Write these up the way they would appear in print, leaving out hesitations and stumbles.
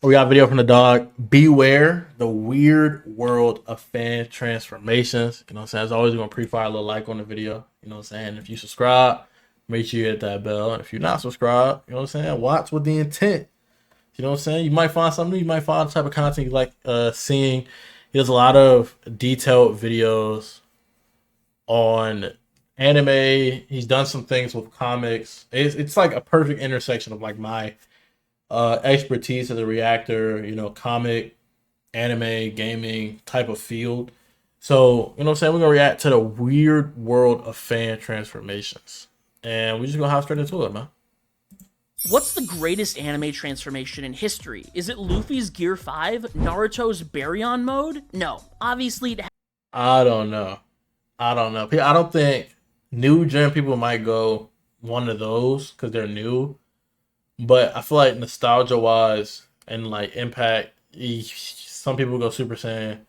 We got a video from the dog. Beware the weird world of fan transformations. You know what I'm saying? As always, we're going to pre-fire a little like on the video. You know what I'm saying? If you subscribe, make sure you hit that bell. And if you're not subscribed, you know what I'm saying? Watch with the intent. You know what I'm saying? You might find something new. You might find the type of content you like seeing. He does a lot of detailed videos on anime. He's done some things with comics. It's like a perfect intersection of like my expertise as a reactor, comic, anime, gaming type of field. So, you know what I'm saying? We're gonna react to the weird world of fan transformations. And we're just gonna hop straight into it, man. What's the greatest anime transformation in history? Is it Luffy's Gear 5? Naruto's Baryon mode? No. Obviously, I don't know. I don't know. I don't think new gen people might go one of those because they're new. But I feel like nostalgia wise and like impact, some people go Super Saiyan.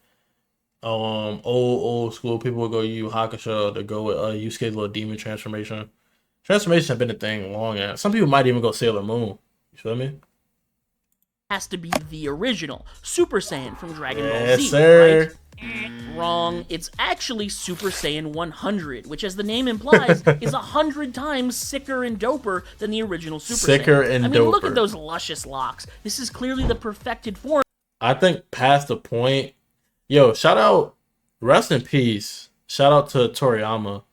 Old school people will go Yu Hakusho to go with Yusuke's little demon transformation. Transformation have been a thing long, and some people might even go Sailor Moon. You feel me? has to be the original Super Saiyan from Dragon Ball Yes, Z, sir. right? Wrong. It's actually Super Saiyan 100, which, as the name implies, is 100 times sicker and doper than the original Super Sicker Saiyan. and I mean, look doper. at those luscious locks. This is clearly the perfected form. I think past the point. Yo, shout out, rest in peace. Shout out to Toriyama.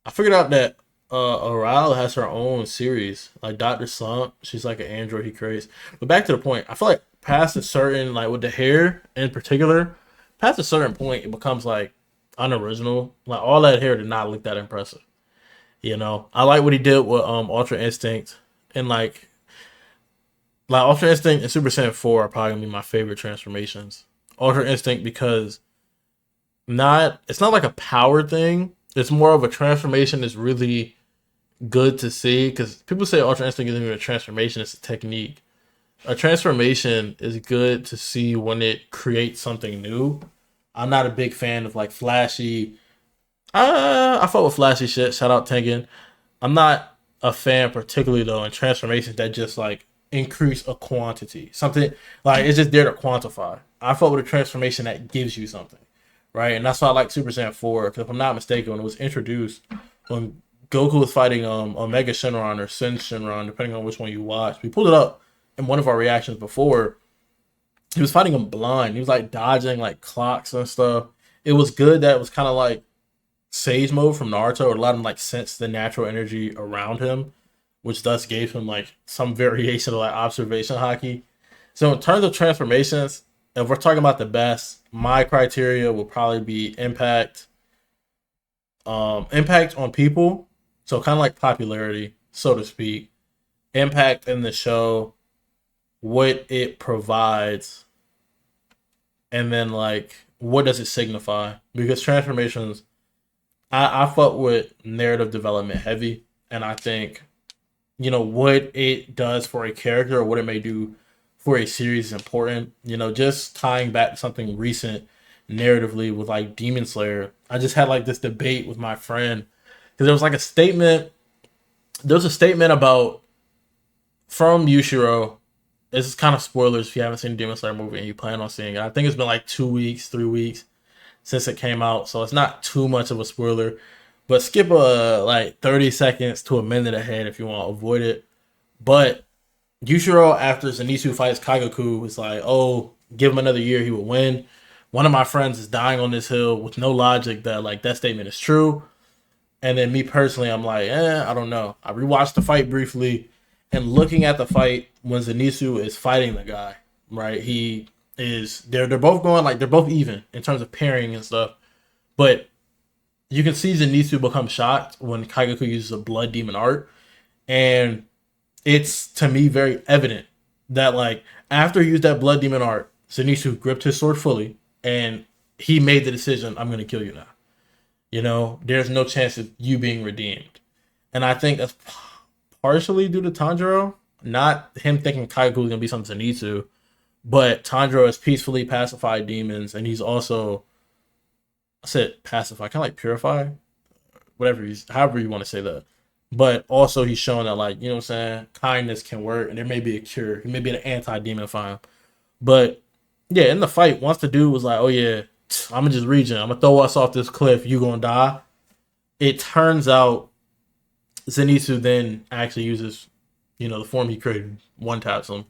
I figured out that Aral has her own series, like Dr. Slump. She's like an android he creates. But back to the point, I feel like past a certain, like with the hair in particular, past a certain point, it becomes like unoriginal. Like all that hair did not look that impressive. I like what he did with Ultra Instinct and like Ultra Instinct and Super Saiyan 4 are probably gonna be my favorite transformations. Ultra Instinct because it's not like a power thing. It's more of a transformation that's really good to see because people say Ultra Instinct isn't even a transformation, it's a technique. A transformation is good to see when it creates something new. I'm not a big fan of like flashy. I fuck with flashy shit. Shout out Tengen. I'm not a fan particularly though in transformations that just like increase a quantity. Something like it's just there to quantify. I fuck with a transformation that gives you something, right? And that's why I like Super Saiyan 4 because if I'm not mistaken, when it was introduced, when Goku was fighting Omega Shenron or Sin Shenron, depending on which one you watch, we pulled it up in one of our reactions before. He was fighting him blind. He was like dodging like clocks and stuff. It was good that it was kind of like Sage mode from Naruto. It allowed him like sense the natural energy around him, which thus gave him like some variation of like observation hockey. So in terms of transformations, if we're talking about the best, my criteria will probably be impact, impact on people. So kind of like popularity, so to speak, impact in the show, what it provides, and then like what does it signify? Because transformations, I fuck with narrative development heavy, and I think what it does for a character or what it may do for a series is important. Just tying back to something recent narratively with like Demon Slayer. I just had like this debate with my friend because there was like a statement. There was a statement about from Yushiro. This is kind of spoilers if you haven't seen the Demon Slayer movie and you plan on seeing it. I think it's been like 2 weeks, 3 weeks since it came out, so it's not too much of a spoiler. But skip like 30 seconds to a minute ahead if you want to avoid it. But Yushiro, after Zenitsu fights Kagaku, is like, oh, give him another year, he will win. One of my friends is dying on this hill with no logic that like that statement is true. And then me personally, I'm like, I don't know. I rewatched the fight briefly, and looking at the fight when Zenitsu is fighting the guy, right? He is they're both going like they're both even in terms of pairing and stuff. But you can see Zenitsu become shocked when Kagaku uses a blood demon art. And it's to me very evident that like after he used that blood demon art, Zenitsu gripped his sword fully and he made the decision, I'm gonna kill you now. There's no chance of you being redeemed. And I think that's partially due to Tanjiro. Not him thinking Kagaku is gonna be some Zenitsu, but Tanjiro has peacefully pacified demons, and he's also I said pacify, kind of like purify, whatever however you want to say that. But also he's showing that like, what I'm saying, kindness can work and there may be a cure. He may be an anti-demon for him. But yeah, in the fight, once the dude was like, "Oh yeah, I'm gonna just regen. I'm gonna throw us off this cliff. You gonna die." It turns out Zenitsu then actually uses, the form he created, one taps him.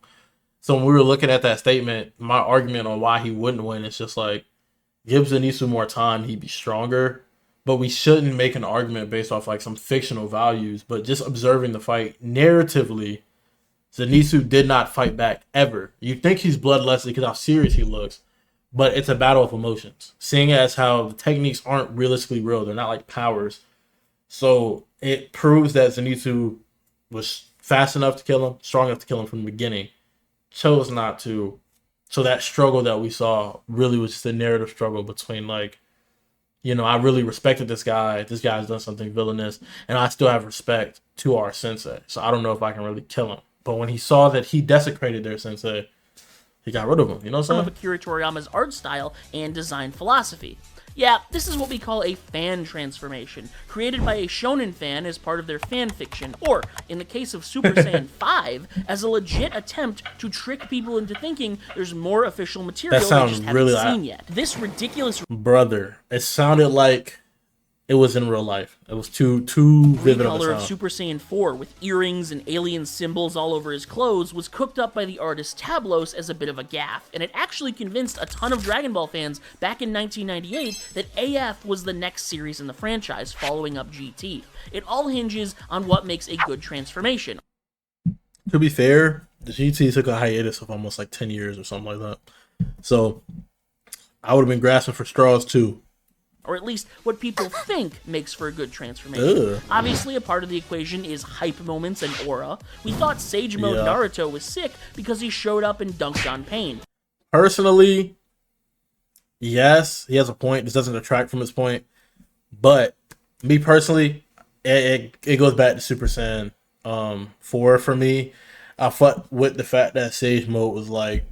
So when we were looking at that statement, my argument on why he wouldn't win is just like, give Zenitsu more time, he'd be stronger. But we shouldn't make an argument based off like some fictional values, but just observing the fight narratively, Zenitsu did not fight back ever. You think he's bloodlusty because how serious he looks, but it's a battle of emotions. Seeing as how the techniques aren't realistically real, they're not like powers. So it proves that Zenitsu was fast enough to kill him, strong enough to kill him from the beginning. Chose not to. So that struggle that we saw really was just a narrative struggle between like, I really respected this guy. This guy's done something villainous, and I still have respect to our sensei. So I don't know if I can really kill him. But when he saw that he desecrated their sensei, he got rid of him. You know what I'm saying? Some of Akira Toriyama's art style and design philosophy. Yeah, this is what we call a fan transformation, created by a shonen fan as part of their fan fiction, or, in the case of Super Saiyan 5, as a legit attempt to trick people into thinking there's more official material they just haven't seen yet. This ridiculous... Brother, it sounded like it was in real life. It was too vivid of a sound. Of Super Saiyan 4 with earrings and alien symbols all over his clothes was cooked up by the artist Tablos as a bit of a gaffe, and it actually convinced a ton of Dragon Ball fans back in 1998 that AF was the next series in the franchise, following up GT. It all hinges on what makes a good transformation. To be fair, the GT took a hiatus of almost like 10 years or something like that. So I would have been grasping for straws too. Or at least what people think makes for a good transformation. Ugh. Obviously, a part of the equation is hype moments and aura. We thought Sage Mode Naruto was sick because he showed up and dunked on Pain. Personally, yes, he has a point. This doesn't detract from his point. But me personally, it goes back to Super Saiyan 4 for me. I fuck with the fact that Sage Mode was like,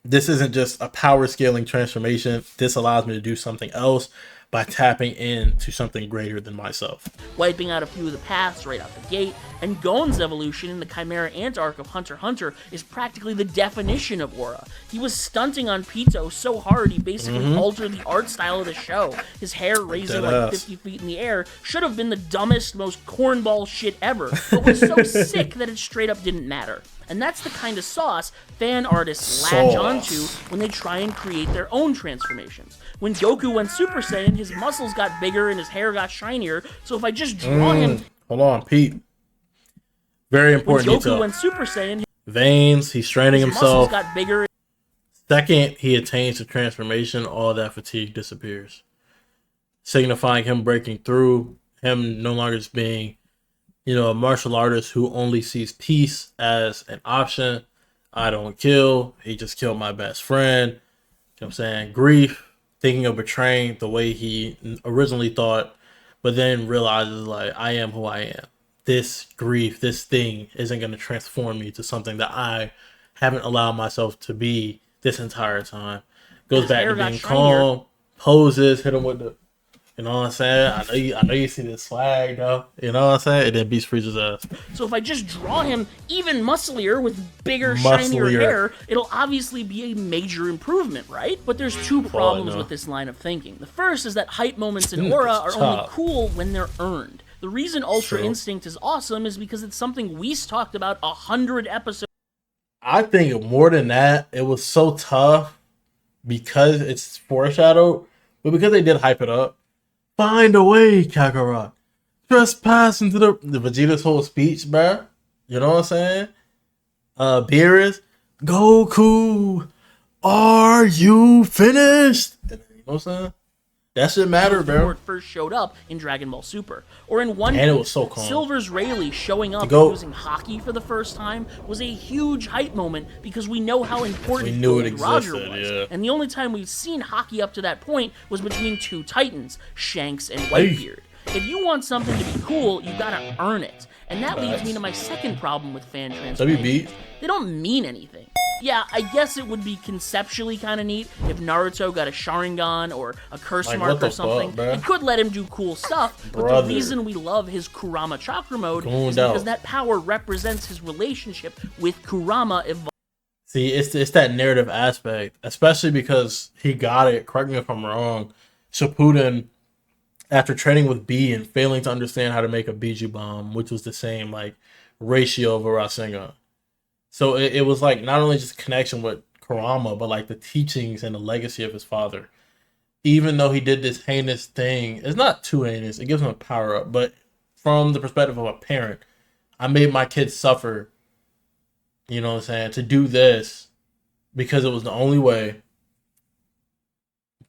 this isn't just a power scaling transformation. This allows me to do something else by tapping into something greater than myself. Wiping out a few of the paths right out the gate, and Gon's evolution in the Chimera Ant arc of Hunter x Hunter is practically the definition of aura. He was stunting on Pito so hard he basically altered the art style of the show. His hair raising like 50 feet in the air should have been the dumbest, most cornball shit ever, but was so sick that it straight up didn't matter. And that's the kind of sauce fan artists latch onto when they try and create their own transformations. When Goku went Super Saiyan, his muscles got bigger and his hair got shinier, so if I just draw him... Hold on, Pete. Very important when Goku detail. went Super Saiyan... Veins, he's straining himself. Muscles got bigger. Second, he attains the transformation, all that fatigue disappears. Signifying him breaking through, him no longer just being, a martial artist who only sees peace as an option. I don't kill. He just killed my best friend. You know what I'm saying? Grief, thinking of betraying the way he originally thought, but then realizes, like, I am who I am. This grief, this thing isn't going to transform me to something that I haven't allowed myself to be this entire time. Goes back to being calm, poses, hit him with the... You know what I'm saying? I know you see this swag though. You know what I'm saying? And then beats Frieza's ass. So if I just draw him even musclier with bigger, shinier hair, it'll obviously be a major improvement, right? But there's two problems with this line of thinking. The first is that hype moments in aura are only cool when they're earned. The reason Ultra Instinct is awesome is because it's something Whis talked about 100 episodes. I think more than that, it was so tough because it's foreshadowed, but because they did hype it up. Find a way, Kakarot. Trespass into the Vegeta's whole speech, bruh. You know what I'm saying? Beerus, Goku, are you finished? You know what I'm saying? That shit matter, bro. Before it first showed up in Dragon Ball Super. Or in One Piece, it was so calm. Silver's Rayleigh showing up and using Haki for the first time was a huge hype moment because we know how important Roger was. Yeah. And the only time we've seen Haki up to that point was between two Titans, Shanks and Whitebeard. If you want something to be cool, you gotta earn it. And that leads me to my second problem with fan transformations. They don't mean anything. Yeah, I guess it would be conceptually kind of neat if Naruto got a Sharingan or a curse mark or something. It could let him do cool stuff, but the reason we love his Kurama Chakra mode is because that power represents his relationship with Kurama evolving. See, it's that narrative aspect, especially because he got it. Correct me if I'm wrong. Shippuden, after training with B and failing to understand how to make a Biju bomb, which was the same like ratio of a Rasengan. So it was like not only just connection with Kurama, but like the teachings and the legacy of his father. Even though he did this heinous thing, it's not too heinous. It gives him a power up, but from the perspective of a parent, I made my kids suffer. You know what I'm saying? To do this because it was the only way.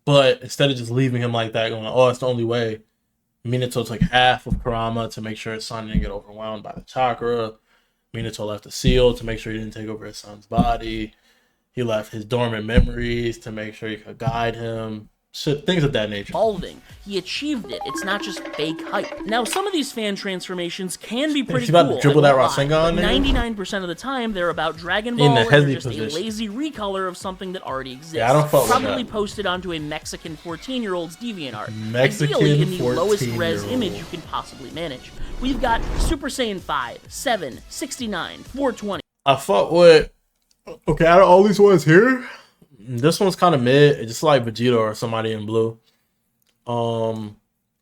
But instead of just leaving him like that, going, "Oh, it's the only way," Minato took half of Kurama to make sure his son didn't get overwhelmed by the chakra. Minato left a seal to make sure he didn't take over his son's body. He left his dormant memories to make sure he could guide him. Shit, things of that nature. Balding. He achieved it. It's not just fake hype. Now, some of these fan transformations can be pretty He's about cool. to dribble that Rasengan, but nigga? 99% of the time, they're about Dragon Ball, In the and they're heavy just position. a lazy recolor of something that already exists. Yeah, I don't fuck with Probably that. posted onto a Mexican 14-year-old's DeviantArt. Mexican Ideally, in the lowest res 14-year-old. image you can possibly manage. We've got Super Saiyan 5, 7, 69, 420. I fuck with. Okay, out of all these ones here, this one's kind of mid. It's just like Vegeta or somebody in blue. I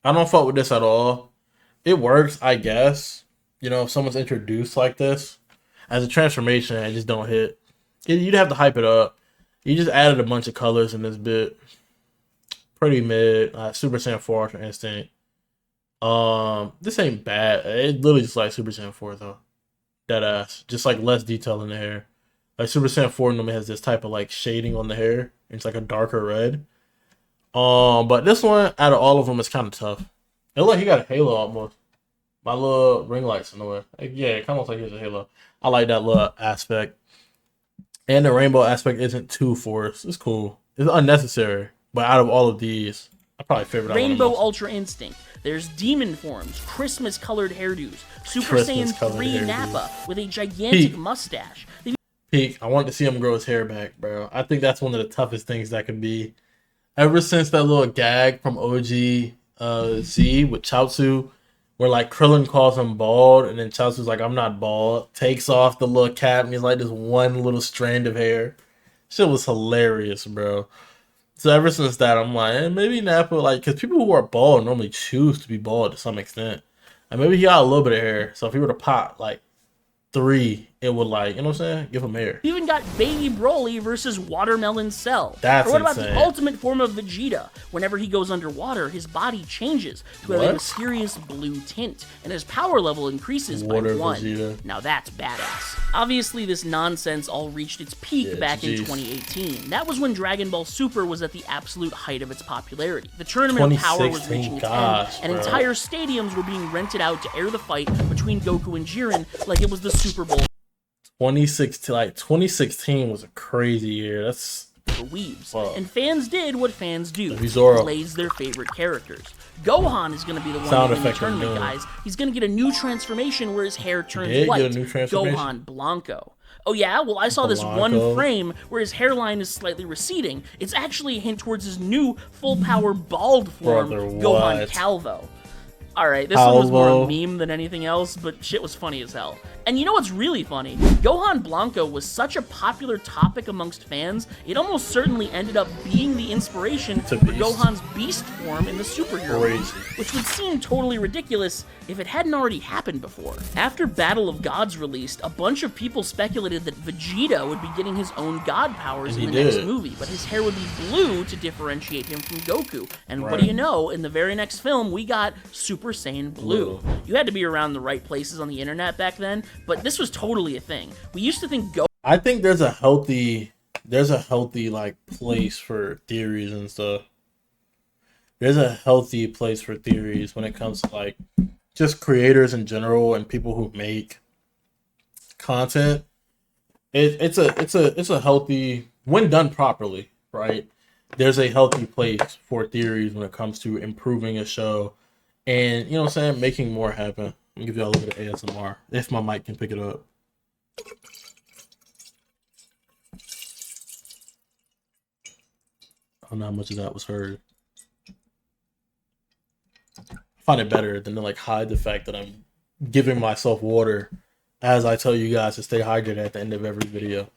don't fuck with this at all. It works, I guess. You know, if someone's introduced like this as a transformation, it just don't hit. You'd have to hype it up. You just added a bunch of colors in this bit. Pretty mid. Super Saiyan 4 Ultra Instinct. This ain't bad. It's literally just like Super Saiyan 4 though. Dead ass. Just like less detail in the hair. Like Super Saiyan 4 normally has this type of like shading on the hair. It's like a darker red. But this one, out of all of them, is kind of tough. It look like he got a halo almost. My little ring lights in the way. Like, yeah, it kind of looks like he has a halo. I like that little aspect. And the rainbow aspect isn't too forced. It's cool. It's unnecessary. But out of all of these, I probably favorite that one the Rainbow most. Ultra Instinct. There's demon forms, Christmas colored hairdos, Super Christmas Saiyan colored 3 hairdos. Nappa with a gigantic Pete. mustache. They've Peak. I wanted to see him grow his hair back, bro. I think that's one of the toughest things that could be. Ever since that little gag from OG Z with Chaozu, where like Krillin calls him bald, and then Chaozu's like, "I'm not bald," takes off the little cap, and he's like this one little strand of hair. Shit was hilarious, bro. So ever since that, I'm like, maybe Nappa, like, because people who are bald normally choose to be bald to some extent, and maybe he got a little bit of hair. So if he were to pop like 3, it would like, you know what I'm saying, give him hair. even got Baby Broly versus Watermelon Cell. That's or what about insane. the ultimate form of Vegeta? Whenever he goes underwater, his body changes to have a What? mysterious blue tint, and his power level increases Water by 1. Vegeta. Now that's badass. Obviously, this nonsense all reached its peak Yeah, back in jeez. 2018. That was when Dragon Ball Super was at the absolute height of its popularity. The Tournament of Power was 2016, reaching its gosh, end, and bro. entire stadiums were being rented out to air the fight between Goku and Jiren like it was the Super Bowl 2016 was a crazy year. That's for weebs. Wow. And fans did what fans do. Maybe Zoro. Blaze their favorite characters. Gohan is going to be the one Sound to win the effect I'm tournament, doing. guys. He's going to get a new transformation where his hair turns did white. get a new transformation? Gohan Blanco. Oh yeah? Well, I saw this one Blanco. frame where his hairline is slightly receding. It's actually a hint towards his new full-power bald form, Brother, Gohan what? Calvo. Alright, this one was more a Calvo. meme than anything else, but shit was funny as hell. And you know what's really funny? Gohan Blanco was such a popular topic amongst fans, it almost certainly ended up being the inspiration To for Beast. Gohan's Beast form in the superhero movie, Crazy. which would seem totally ridiculous if it hadn't already happened before. After Battle of Gods released, a bunch of people speculated that Vegeta would be getting his own god powers And in he the next did. movie, but his hair would be blue to differentiate him from Goku. And what Right. do you know? In the very next film, we got Super Saiyan Blue. You had to be around the right places on the internet back then, but this was totally a thing. We used to think I think there's a healthy like place for theories and stuff. There's a healthy place for theories when it comes to like just creators in general and people who make content. It's a healthy, when done properly, right? There's a healthy place for theories when it comes to improving a show and, you know what I'm saying, making more happen. Let me give y'all a little bit of ASMR if my mic can pick it up. I don't know how much of that was heard. I find it better than to like hide the fact that I'm giving myself water as I tell you guys to stay hydrated at the end of every video.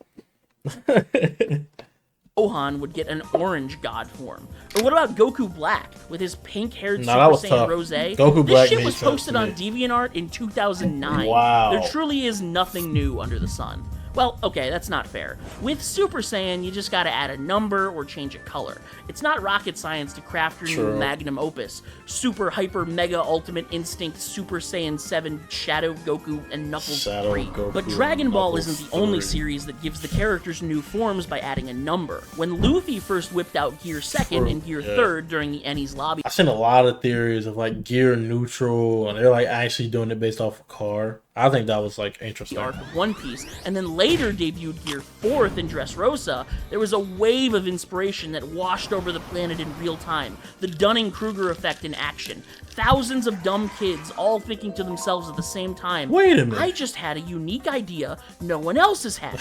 Gohan would get an orange god form. Or what about Goku Black with his pink-haired Nah, Super that was Saiyan tough. Rose? Goku This Black shit made was sense posted to on me. DeviantArt in 2009. Wow. There truly is nothing new under the sun. Well, okay, that's not fair. With Super Saiyan, you just gotta add a number or change a color. It's not rocket science to craft your new True. magnum opus. Super Hyper Mega Ultimate Instinct Super Saiyan 7 Shadow Goku and Knuckles Shadow 3. Goku But and Dragon Ball Knuckles isn't the only 3. series that gives the characters new forms by adding a number. When Luffy first whipped out Gear 2nd True, and Gear yeah. 3rd during the Ennie's Lobby I've seen a lot of theories of like gear neutral, and they're like actually doing it based off a car. I think that was like interesting. arc of One Piece, and then later debuted Gear 4th in Dressrosa, there was a wave of inspiration that washed over the planet in real time. The Dunning-Kruger effect in action. Thousands of dumb kids all thinking to themselves at the same time, Wait a minute. I just had a unique idea no one else has had.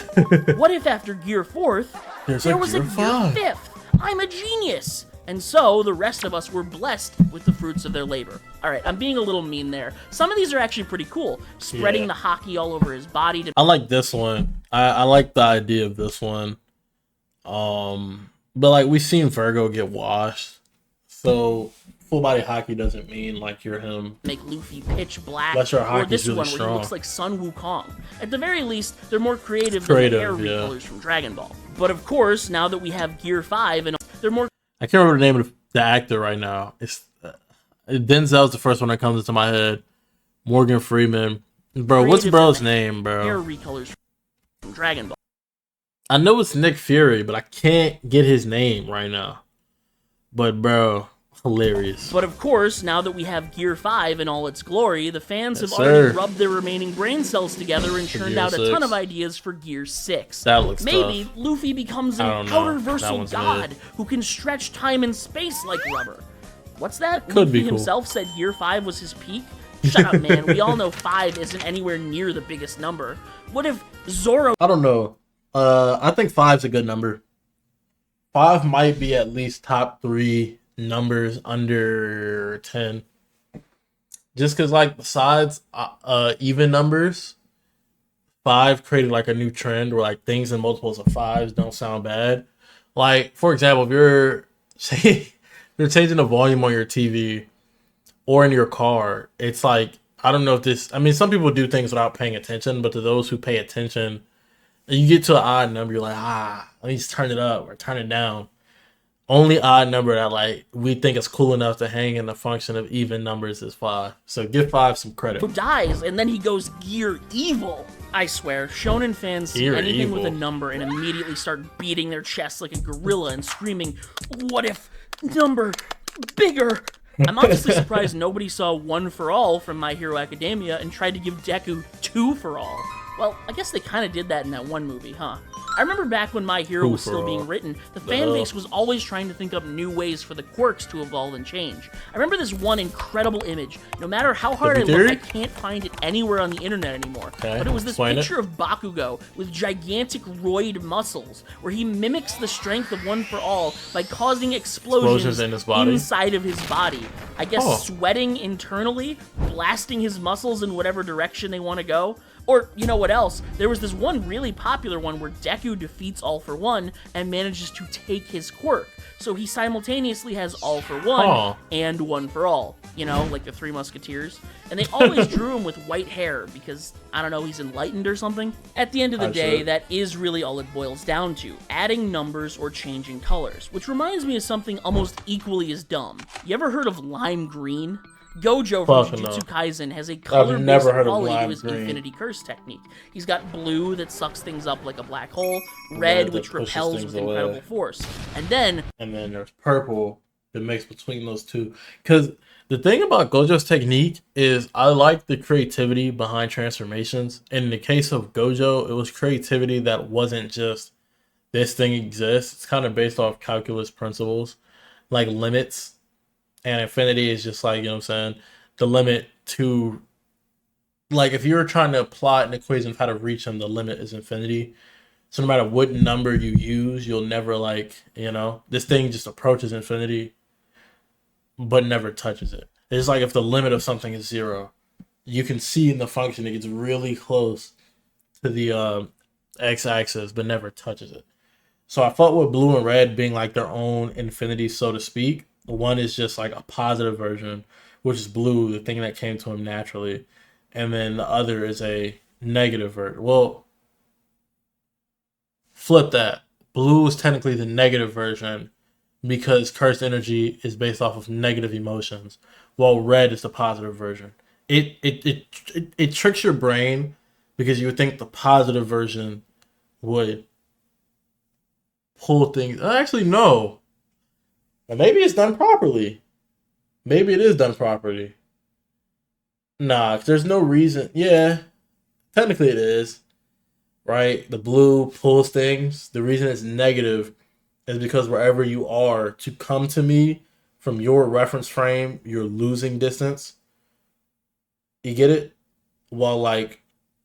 What if after Gear 4th, There's there a was a Gear Gear 5? 5th? I'm a genius! And so, the rest of us were blessed with the fruits of their labor. Alright, I'm being a little mean there. Some of these are actually pretty cool. Spreading Yeah. the hockey all over his body to I like this one. I like the idea of this one. But like we've seen Virgo get washed, so full body hockey doesn't mean like you're him. make Luffy pitch black, Unless your or hockey's this really one where strong. he looks like Sun Wukong. At the very least, they're more creative than the hair Creative, yeah. recolors from Dragon Ball. But of course, now that we have Gear 5, and they're more I can't remember the name of the actor right now. It's Denzel's the first one that comes into my head. Morgan Freeman, bro. What's Creative bro's than name, hair bro? recolors from Dragon Ball. I know it's Nick Fury, but I can't get his name right now. But bro, hilarious. But of course, now that we have Gear 5 in all its glory, the fans Yes, have already sir. rubbed their remaining brain cells together and churned Gear out a 6. ton of ideas for Gear 6. That looks Maybe tough. Luffy becomes I an don't know. outer That versal one's god mid. who can stretch time and space like rubber. What's that? Could Luffy be cool. himself said Gear 5 was his peak? Shut up, man. We all know 5 isn't anywhere near the biggest number. What if Zoro I don't know. I think 5's a good number. 5 might be at least top 3 numbers under 10. Just because, like, besides even numbers, 5 created like a new trend where like things in multiples of 5s don't sound bad. Like, for example, if you're you're changing the volume on your TV or in your car, it's like, I don't know if this, I mean, some people do things without paying attention, but to those who pay attention, and you get to an odd number, you're like, let me just turn it up or turn it down. Only odd number that like we think is cool enough to hang in the function of even numbers is 5. So give 5 some credit. dies and then he goes Gear Evil. I swear, Shonen fans see Gear anything with a Evil. number and immediately start beating their chests like a gorilla and screaming, what if number bigger? I'm honestly surprised nobody saw One for All from My Hero Academia and tried to give Deku Two for All. Well, I guess they kind of did that in that one movie, huh? I remember back when My Hero Two was still for being All. written, the fan hell? base was always trying to think up new ways for the quirks to evolve and change. I remember this one incredible image. No matter how hard I W look, I theory? can't find it anywhere on the internet anymore. Okay, But it was this explain it. picture of Bakugo with gigantic roid muscles, where he mimics the strength of One for All by causing explosions Explosions in his body? inside of his body. I guess Oh. sweating internally, blasting his muscles in whatever direction they want to go. Or, you know what else? There was this one really popular one where Deku defeats All for One and manages to take his quirk. So he simultaneously has All for One Huh. and One for All. You know, like the Three Musketeers. And they always drew him with white hair because, I don't know, he's enlightened or something. At the end of the I'm day, sure. that is really all it boils down to. Adding numbers or changing colors. Which reminds me of something almost equally as dumb. You ever heard of lime green? Gojo from Fucking Jujutsu no. Kaisen has a color-based never heard of quality to lime his green. Infinity Curse technique. He's got blue that sucks things up like a black hole, Red red that which pushes repels things with away. incredible force, and then And then there's purple that makes between those two. Because the thing about Gojo's technique is I like the creativity behind transformations. In the case of Gojo, it was creativity that wasn't just this thing exists. It's kind of based off calculus principles, like limits. And infinity is just like, you know what I'm saying, the limit to, like, if you're trying to plot an equation of how to reach them, the limit is infinity. So no matter what number you use, you'll never, like, you know, this thing just approaches infinity, but never touches it. It's like if the limit of something is 0, you can see in the function it gets really close to the X-axis, but never touches it. So I felt with blue and red being like their own infinity, so to speak. One is just like a positive version, which is blue, the thing that came to him naturally. And then the other is a negative version. Well, flip that. Blue is technically the negative version because cursed energy is based off of negative emotions, while red is the positive version. It tricks your brain because you would think the positive version would pull things. Actually, no. Maybe it's done properly. Maybe it is done properly. Nah, 'cause there's no reason. Yeah, technically it is. Right? The blue pulls things. The reason it's negative is because wherever you are, to come to me from your reference frame, you're losing distance. You get it? While, like,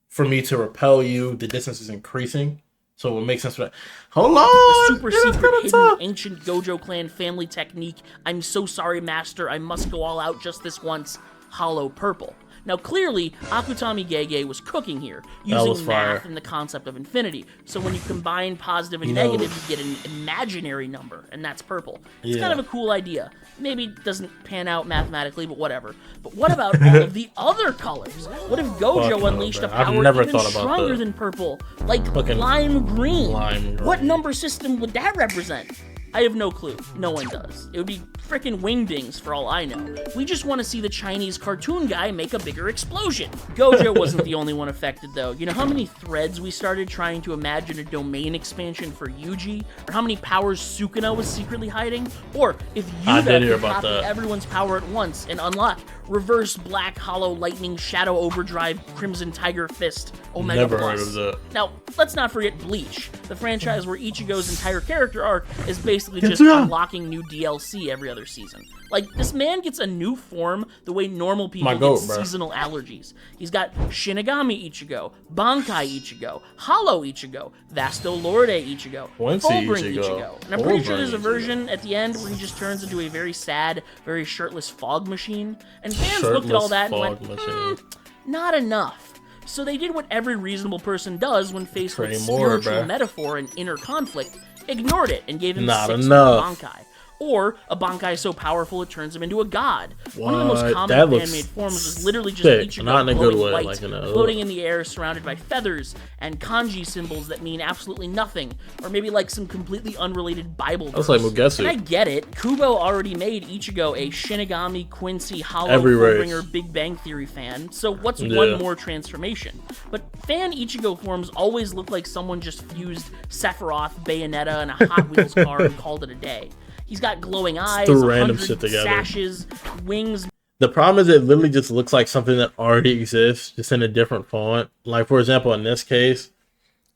for me to repel you, the distance is increasing. So it makes sense for that. Hold on! The super secret, hidden, ancient Gojo clan family technique. I'm so sorry, master. I must go all out just this once. Hollow purple. Now, clearly, Akutami Gege was cooking here, using math and the concept of infinity. So when you combine positive and negative, you get an imaginary number, and that's purple. It's kind of a cool idea. Maybe it doesn't pan out mathematically, but whatever. But what about all of the other colors? What if Gojo unleashed a power even stronger than purple? Like lime green. What number system would that represent? I have no clue. No one does. It would be frickin' wingdings for all I know. We just want to see the Chinese cartoon guy make a bigger explosion. Gojo wasn't the only one affected, though. You know how many threads we started trying to imagine a domain expansion for Yuji? Or how many powers Sukuna was secretly hiding? Or if Yuga could copy everyone's power at once and unlock Reverse Black Hollow Lightning Shadow Overdrive Crimson Tiger Fist Omega Plus. Never heard of that. Now, let's not forget Bleach, the franchise where Ichigo's entire character arc is basically just unlocking new DLC every other season. Like, this man gets a new form the way normal people get seasonal allergies. He's got Shinigami Ichigo, Bankai Ichigo, Hollow Ichigo, Vasto Lorde Ichigo, Fullbring Ichigo. And I'm pretty sure there's a version at the end where he just turns into a very sad, very shirtless fog machine. And fans looked at all that and went, not enough. So they did what every reasonable person does when faced with spiritual metaphor and inner conflict, ignored it and gave him 6 Bankai. Or a Bankai so powerful it turns him into a god. One of the most common fan-made forms is literally just Ichigo glowing white, floating in the air surrounded by feathers and kanji symbols that mean absolutely nothing. Or maybe like some completely unrelated Bible verse. That's like Mugetsu. And I get it. Kubo already made Ichigo a Shinigami, Quincy, Hollow, Fullbringer, Big Bang Theory fan. So what's one more transformation? But fan Ichigo forms always look like someone just fused Sephiroth, Bayonetta, and a Hot Wheels car and called it a day. He's got glowing eyes, random shit together. Sashes, wings. The problem is it literally just looks like something that already exists, just in a different font. Like, for example, in this case,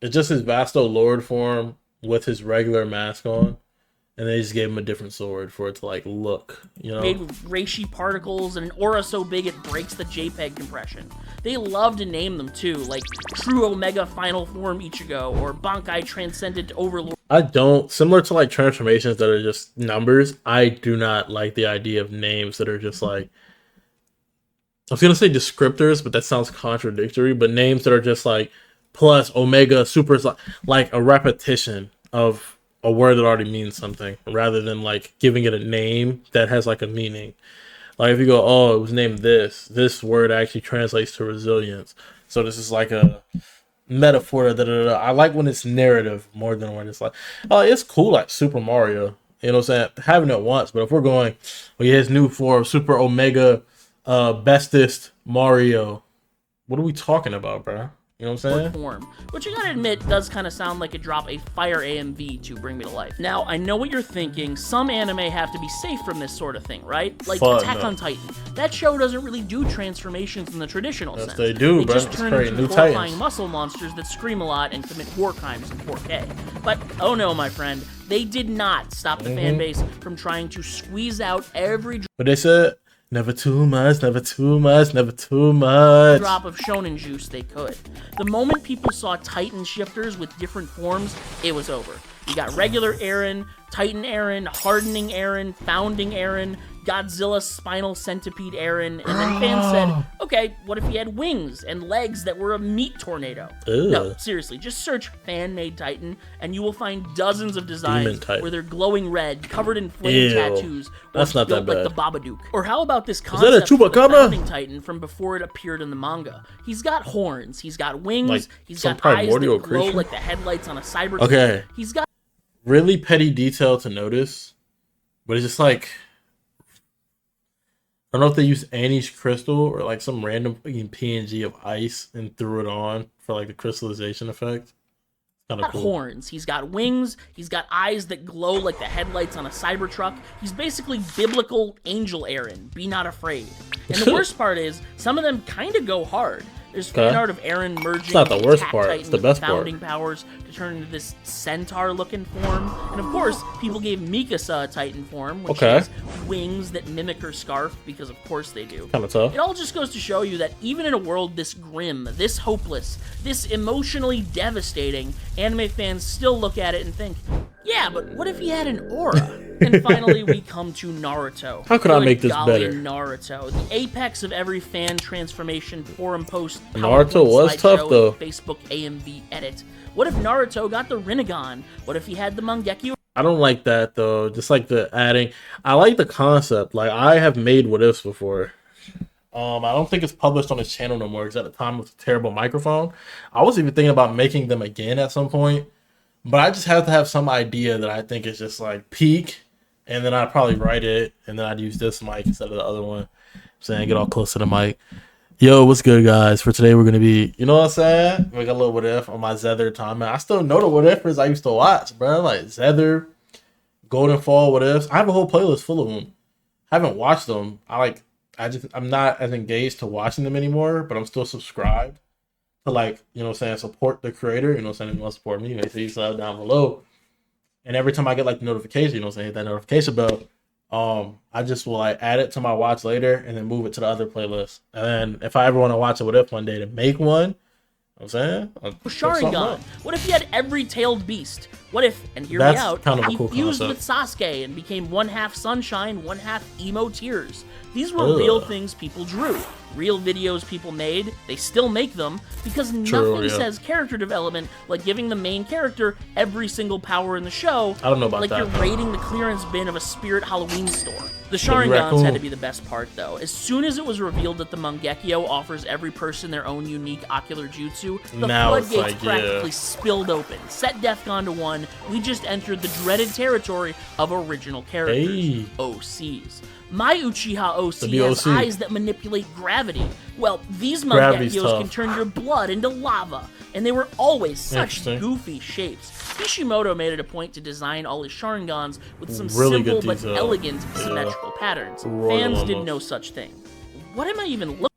it's just his Vasto Lord form with his regular mask on. And they just gave him a different sword for it to, like, look, you know? Made with reishi particles and an aura so big it breaks the JPEG compression. They love to name them, too, like True Omega Final Form Ichigo or Bankai Transcendent Overlord. I don't, similar to, like, transformations that are just numbers, I do not like the idea of names that are just, like, I was going to say descriptors, but that sounds contradictory, but names that are just, like, plus, omega, super, like a repetition of a word that already means something rather than like giving it a name that has like a meaning. Like if you go, oh, it was named this word actually translates to resilience. So this is like a metaphor. I like when it's narrative more than when it's like, oh, it's cool like Super Mario. You know what I'm saying? Having it once, but if we're going, well, his new form, Super Omega, bestest Mario. What are we talking about, bro? You know what I'm saying? Form, which you gotta admit does kind of sound like it dropped a fire AMV to Bring Me to Life. Now, I know what you're thinking. Some anime have to be safe from this sort of thing, right? Like Attack on Titan. That show doesn't really do transformations in the traditional sense. They do, bro. They just turn into horrifying muscle monsters that scream a lot and commit war crimes in 4K. But, oh no, my friend. They did not stop the fan base from trying to squeeze out every... But they said... Never too much, never too much, never too much. Drop of shonen juice they could. The moment people saw Titan shifters with different forms, it was over. You got regular Eren, Titan Eren, hardening Eren, founding Eren, Godzilla spinal centipede Aaron, and then fans said, okay, what if he had wings and legs that were a meat tornado? Ew. No, seriously, just search fan-made Titan, and you will find dozens of designs where they're glowing red, covered in flame tattoos, or that's not built that like bad. the Babadook. Or how about this that a concept of the Chupacabra? founding Titan from before it appeared in the manga? He's got horns, he's got wings, Like he's some got eyes that primordial glow creature? like the headlights on a cyber. Okay. He's got Really petty detail to notice, but it's just like, I don't know if they used Annie's crystal or like some random fucking PNG of ice and threw it on for like the crystallization effect. Kind of cool. horns, he's got wings, he's got eyes that glow like the headlights on a Cybertruck. He's basically biblical angel Aaron, be not afraid. And the worst part is, some of them kind of go hard. There's fan art of Aaron merging It's not the worst Attack part, Titan it's the with best part. founding powers to turn into this centaur-looking form. And of course, people gave Mikasa a Titan form, which has wings that mimic her scarf, because of course they do. Kind of tough. It all just goes to show you that even in a world this grim, this hopeless, this emotionally devastating, anime fans still look at it and think, yeah, but what if he had an aura? And finally, we come to Naruto. How could I Good make this golly, better? Naruto, the apex of every fan transformation forum post. Naruto PowerPoint was tough, slideshow, though. Facebook AMV edit. What if Naruto got the Rinnegan? What if he had the Mangekyo? I don't like that though. Just like the adding. I like the concept. Like I have made what ifs before. I don't think it's published on his channel no more because at the time it was a terrible microphone. I was even thinking about making them again at some point, but I just have to have some idea that I think is just like peak, and then I'd probably write it, and then I'd use this mic instead of the other one. Saying get all close to the mic. Yo, what's good, guys? For today, we're gonna be, you know what I'm saying? We got a little what if on my Zether time. I still know the what ifs I used to watch, bro. Like Zether, Golden Fall what ifs. I have a whole playlist full of them. I haven't watched them. I'm not as engaged to watching them anymore, but I'm still subscribed to, like, you know what I'm saying, support the creator. You know what I'm saying? If you want to support me, make sure you sub down below. And every time I get like the notification, you know what I'm saying, hit that notification bell. I just will like add it to my watch later and then move it to the other playlist. And then if I ever want to watch it what if one day to make one, you know what I'm saying, I'll pick something Sharingan. up. What if he had every tailed beast? What if, and hear That's me out, kind of a he cool fused concept. with Sasuke and became one half sunshine, one half emo tears? These were real things people drew, real videos people made. They still make them because nothing says character development like giving the main character every single power in the show. I don't know about like that. you're raiding the clearance bin of a Spirit Halloween store. The raccoon. Sharingans had to be the best part, though. As soon as it was revealed that the Mangekyo offers every person their own unique ocular jutsu, the Now it's floodgates like, practically spilled open. Set Defcon to 1, we just entered the dreaded territory of original characters, Hey. OCs. My Uchiha OC The has OC. eyes that manipulate gravity. Well, these Gravity's Mangekyos tough. can turn your blood into lava, and they were always such Interesting. goofy shapes. Kishimoto made it a point to design all his Sharingans with some Really simple good but detail. elegant Yeah. symmetrical patterns. Royal Fans did almost. no such thing. What am I even looking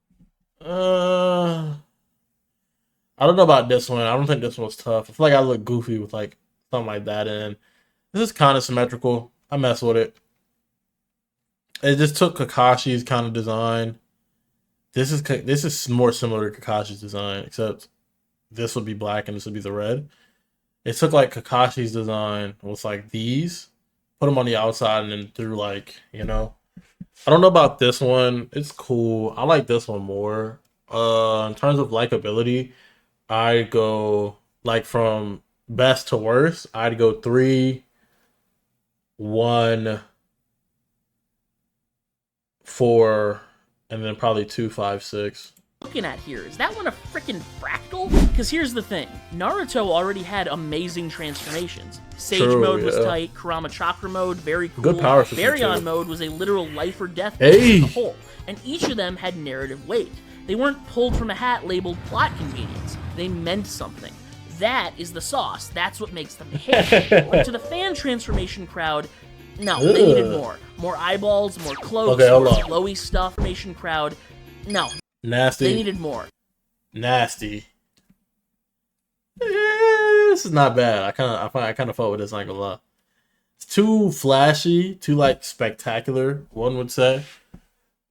I don't know about this one. I don't think this one was tough. I feel like I look goofy with like something like that in. This is kind of symmetrical. I mess with it. It just took Kakashi's kind of design. This is more similar to Kakashi's design, except this would be black and this would be the red. It took like Kakashi's design with like these, put them on the outside, and then threw like, you know. I don't know about this one. It's cool. I like this one more. In terms of likability, I'd go like from best to worst. I'd go 3, 1, 4, and then probably 2, 5, 6. at here? Is that one a freaking fractal? Because here's the thing. Naruto already had amazing transformations. Sage True, mode was yeah. tight. Kurama Chakra mode, very cool. Good power system, Baryon too. mode was a literal life or death Hey! as a whole. And each of them had narrative weight. They weren't pulled from a hat labeled plot convenience. They meant something. That is the sauce. That's what makes them hit. Like to the fan transformation crowd, no, they needed more. More eyeballs, more cloaks, Okay, hold more on. glowy stuff. Transformation crowd, no, Nasty. they needed more. Nasty. This is not bad. I kind of fought with this. Not gonna lie. It's too flashy, too like spectacular. One would say,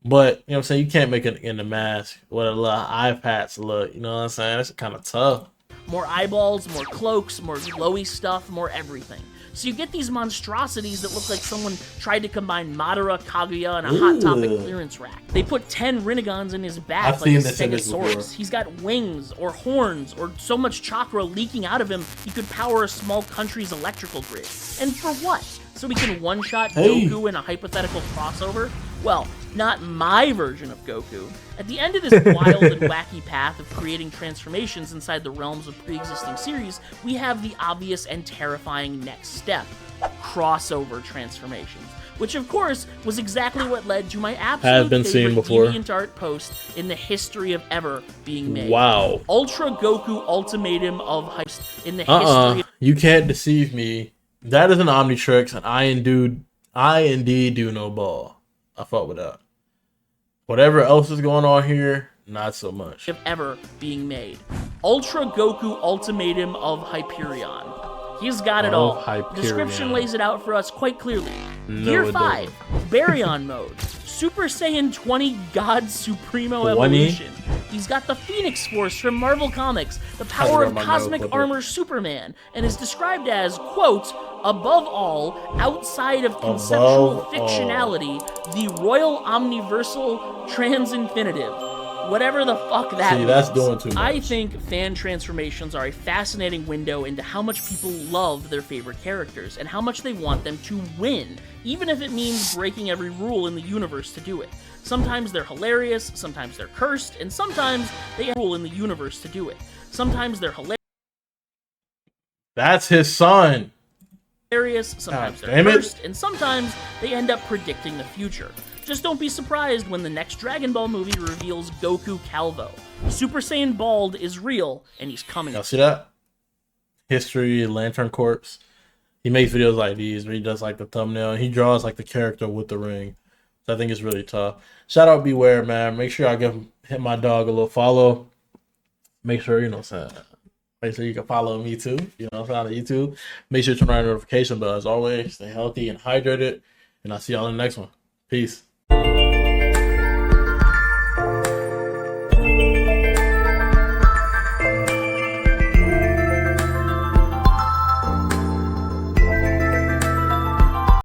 but you know what I'm saying. You can't make it in the mask with a little eye patch look. You know what I'm saying? That's kind of tough. More eyeballs, more cloaks, more glowy stuff, more everything. So you get these monstrosities that look like someone tried to combine Madara, Kaguya, and a Hot Topic clearance rack. They put 10 Rinegons in his back I've like a seen this image before. Stegosaurus. He's got wings or horns or so much chakra leaking out of him he could power a small country's electrical grid. And for what? So we can one-shot Goku in a hypothetical crossover? Well, not my version of Goku. At the end of this wild and wacky path of creating transformations inside the realms of pre-existing series, we have the obvious and terrifying next step: crossover transformations. Which, of course, was exactly what led to my absolute favorite DeviantArt post in the history of ever being made. Wow. Ultra Goku Ultimatum of Heist in the history of... You can't deceive me. That is an Omnitrix, and I indeed do no ball. I fought with that. Whatever else is going on here, not so much. Of ever being made. Ultra Goku Ultimatum of Hyperion. He's got it all. Hyperion. The description lays it out for us quite clearly. No, Gear 5, Baryon mode. Super Saiyan 20 God Supremo Evolution. He's got the Phoenix Force from Marvel Comics, the power of cosmic armor Superman, and is described as, quote, above all, outside of conceptual fictionality, the Royal Omniversal Transinfinitive. Whatever the fuck that means. That's doing too much. I think fan transformations are a fascinating window into how much people love their favorite characters and how much they want them to win, even if it means breaking every rule in the universe to do it. Sometimes they're hilarious, sometimes they're cursed, and sometimes they rule in the universe to do it. Sometimes they're That's his son. hilarious, sometimes they're cursed, and sometimes they end up predicting the future. Just don't be surprised when the next Dragon Ball movie reveals Goku Calvo. Super Saiyan Bald is real, and he's coming. Y'all see that? History, Lantern Corpse. He makes videos like these where he does like the thumbnail, and he draws like the character with the ring. So I think it's really tough. Shout out Beware, man. Make sure I hit my dog a little follow. Make sure, you know what I'm saying, make sure you can follow me too. You know what I'm saying, on YouTube. Make sure you turn on the notification bell as always. Stay healthy and hydrated. And I'll see y'all in the next one. Peace.